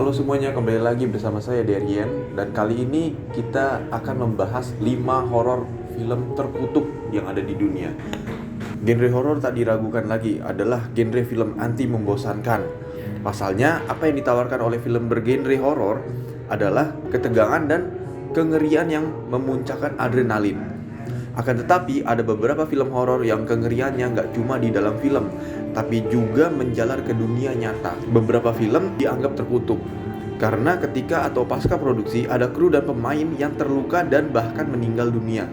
Halo semuanya, kembali lagi bersama saya Darian. Dan kali ini kita akan membahas 5 horor film terkutuk yang ada di dunia. Genre horor tak diragukan lagi adalah genre film anti membosankan. Pasalnya, apa yang ditawarkan oleh film bergenre horor adalah ketegangan dan kengerian yang memuncakkan adrenalin. Akan tetapi, ada beberapa film horor yang kengeriannya nggak cuma di dalam film, tapi juga menjalar ke dunia nyata. Beberapa film dianggap terkutuk karena ketika atau pasca produksi ada kru dan pemain yang terluka dan bahkan meninggal dunia.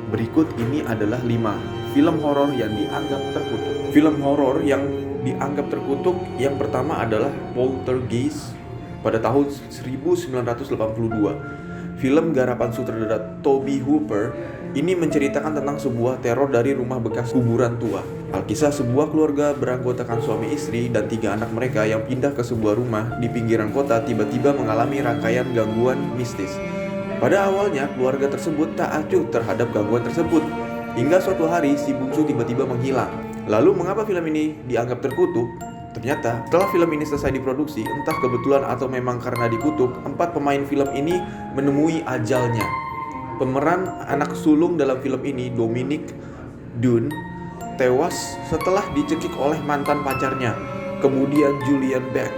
Berikut ini adalah 5 film horor yang dianggap terkutuk. Film horor yang dianggap terkutuk yang pertama adalah Poltergeist pada tahun 1982. Film garapan sutradara Tobe Hooper ini menceritakan tentang sebuah teror dari rumah bekas kuburan tua. Alkisah sebuah keluarga beranggotakan suami istri dan 3 anak mereka yang pindah ke sebuah rumah di pinggiran kota tiba-tiba mengalami rangkaian gangguan mistis. Pada awalnya keluarga tersebut tak acuh terhadap gangguan tersebut, hingga suatu hari si bungsu tiba-tiba menghilang. Lalu mengapa film ini dianggap terkutuk? Ternyata setelah film ini selesai diproduksi, entah kebetulan atau memang karena dikutuk, 4 pemain film ini menemui ajalnya. Pemeran anak sulung dalam film ini, Dominic Dunne, tewas setelah dicekik oleh mantan pacarnya. Kemudian Julian Beck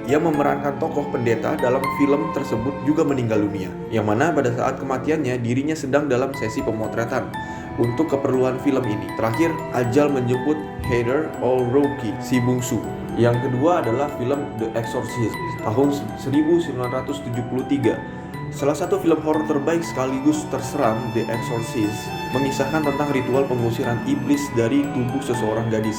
yang memerankan tokoh pendeta dalam film tersebut juga meninggal dunia, yang mana pada saat kematiannya dirinya sedang dalam sesi pemotretan untuk keperluan film ini. Terakhir, ajal menjemput Heather O'Rourke, si bungsu. Yang kedua adalah film The Exorcist tahun 1973. Salah satu film horor terbaik sekaligus terseram, The Exorcist, mengisahkan tentang ritual pengusiran iblis dari tubuh seseorang gadis.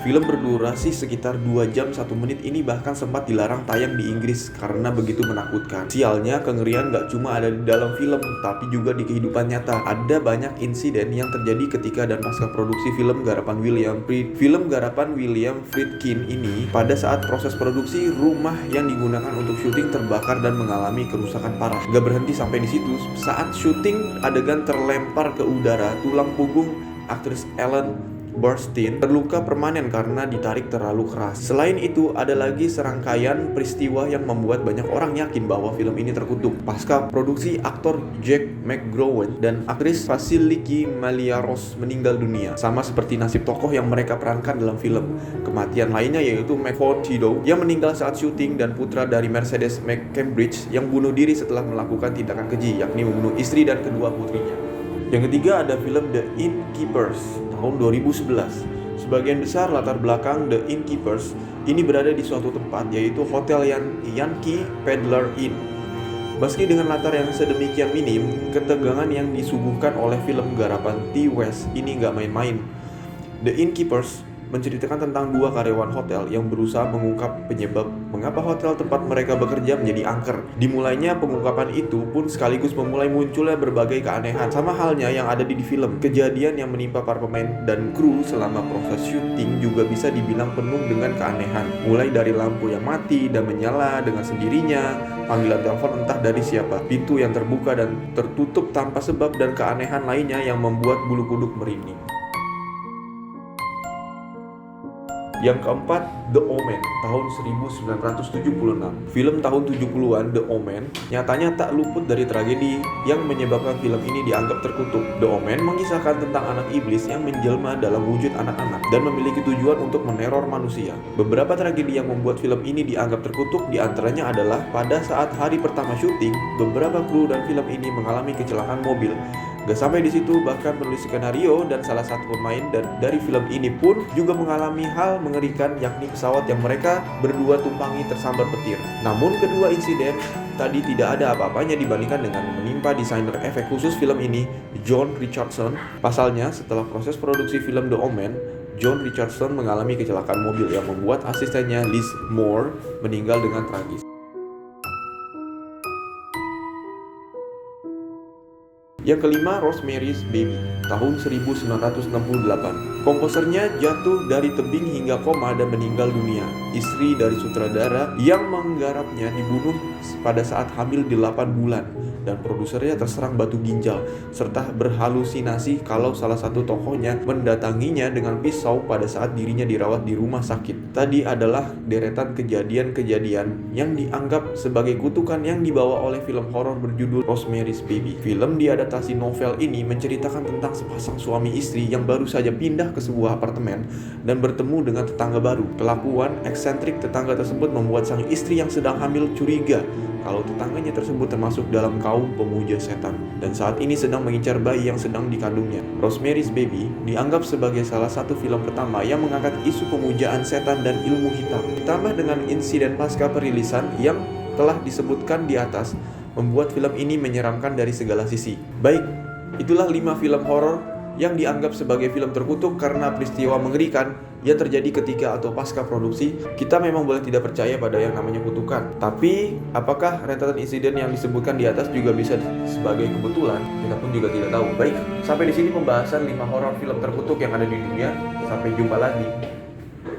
Film berdurasi sekitar 2 jam 1 menit ini bahkan sempat dilarang tayang di Inggris karena begitu menakutkan. Sialnya, kengerian gak cuma ada di dalam film, tapi juga di kehidupan nyata. Ada banyak insiden yang terjadi ketika dan pasca produksi film garapan William Friedkin ini. Pada saat proses produksi, rumah yang digunakan untuk syuting terbakar dan mengalami kerusakan parah. Gak berhenti sampai di situ. Saat syuting, adegan terlempar ke udara, tulang punggung aktris Ellen Burstyn terluka permanen karena ditarik terlalu keras. Selain itu, ada lagi serangkaian peristiwa yang membuat banyak orang yakin bahwa film ini terkutuk. Pasca produksi, aktor Jack McGowan dan aktris Vasiliki Maliaros meninggal dunia, sama seperti nasib tokoh yang mereka perankan dalam film. Kematian lainnya yaitu McFaul Thibodeau yang meninggal saat syuting dan putra dari Mercedes McCambridge yang bunuh diri setelah melakukan tindakan keji, yakni membunuh istri dan kedua putrinya. Yang ketiga ada film The Innkeepers tahun 2011. Sebagian besar latar belakang The Innkeepers ini berada di suatu tempat, yaitu Hotel Yankee Peddler Inn. Meski dengan latar yang sedemikian minim, ketegangan yang disuguhkan oleh film garapan T. West ini gak main-main. The Innkeepers menceritakan tentang 2 karyawan hotel yang berusaha mengungkap penyebab mengapa hotel tempat mereka bekerja menjadi angker. Dimulainya pengungkapan itu pun sekaligus memulai munculnya berbagai keanehan, sama halnya yang ada di film. Kejadian yang menimpa para pemain dan kru selama proses syuting juga bisa dibilang penuh dengan keanehan. Mulai dari lampu yang mati dan menyala dengan sendirinya, panggilan telepon entah dari siapa, pintu yang terbuka dan tertutup tanpa sebab, dan keanehan lainnya yang membuat bulu kuduk merinding. Yang keempat, The Omen tahun 1976. Film tahun 70-an, The Omen, nyatanya tak luput dari tragedi yang menyebabkan film ini dianggap terkutuk. The Omen mengisahkan tentang anak iblis yang menjelma dalam wujud anak-anak dan memiliki tujuan untuk meneror manusia. Beberapa tragedi yang membuat film ini dianggap terkutuk diantaranya adalah pada saat hari pertama syuting, beberapa kru dan film ini mengalami kecelakaan mobil. Gak sampai di situ, bahkan penulis skenario dan salah satu pemain dari film ini pun juga mengalami hal mengerikan, yakni pesawat yang mereka berdua tumpangi tersambar petir. Namun kedua insiden tadi tidak ada apa-apanya dibandingkan dengan menimpa desainer efek khusus film ini, John Richardson. Pasalnya, setelah proses produksi film The Omen, John Richardson mengalami kecelakaan mobil yang membuat asistennya Liz Moore meninggal dengan tragis. Yang kelima, Rosemary's Baby tahun 1968. Komposernya jatuh dari tebing hingga koma dan meninggal dunia. Istri dari sutradara yang menggarapnya dibunuh pada saat hamil 8 bulan. dan produsernya terserang batu ginjal, serta berhalusinasi kalau salah satu tokohnya mendatanginya dengan pisau pada saat dirinya dirawat di rumah sakit. Tadi adalah deretan kejadian-kejadian yang dianggap sebagai kutukan yang dibawa oleh film horor berjudul Rosemary's Baby. Film diadaptasi novel ini menceritakan tentang sepasang suami istri yang baru saja pindah ke sebuah apartemen dan bertemu dengan tetangga baru. Kelakuan eksentrik tetangga tersebut membuat sang istri yang sedang hamil curiga kalau tetangganya tersebut termasuk dalam kaum pemuja setan dan saat ini sedang mengincar bayi yang sedang dikandungnya. Rosemary's Baby dianggap sebagai salah satu film pertama yang mengangkat isu pemujaan setan dan ilmu hitam. Ditambah dengan insiden pasca perilisan yang telah disebutkan di atas, membuat film ini menyeramkan dari segala sisi. Baik, itulah 5 film horor yang dianggap sebagai film terkutuk karena peristiwa mengerikan yang terjadi ketika atau pasca produksi. Kita memang boleh tidak percaya pada yang namanya kutukan, tapi apakah rentetan insiden yang disebutkan di atas juga bisa sebagai kebetulan? Kita pun juga tidak tahu. Baik, sampai di sini pembahasan 5 horor film terkutuk yang ada di dunia. Sampai jumpa lagi.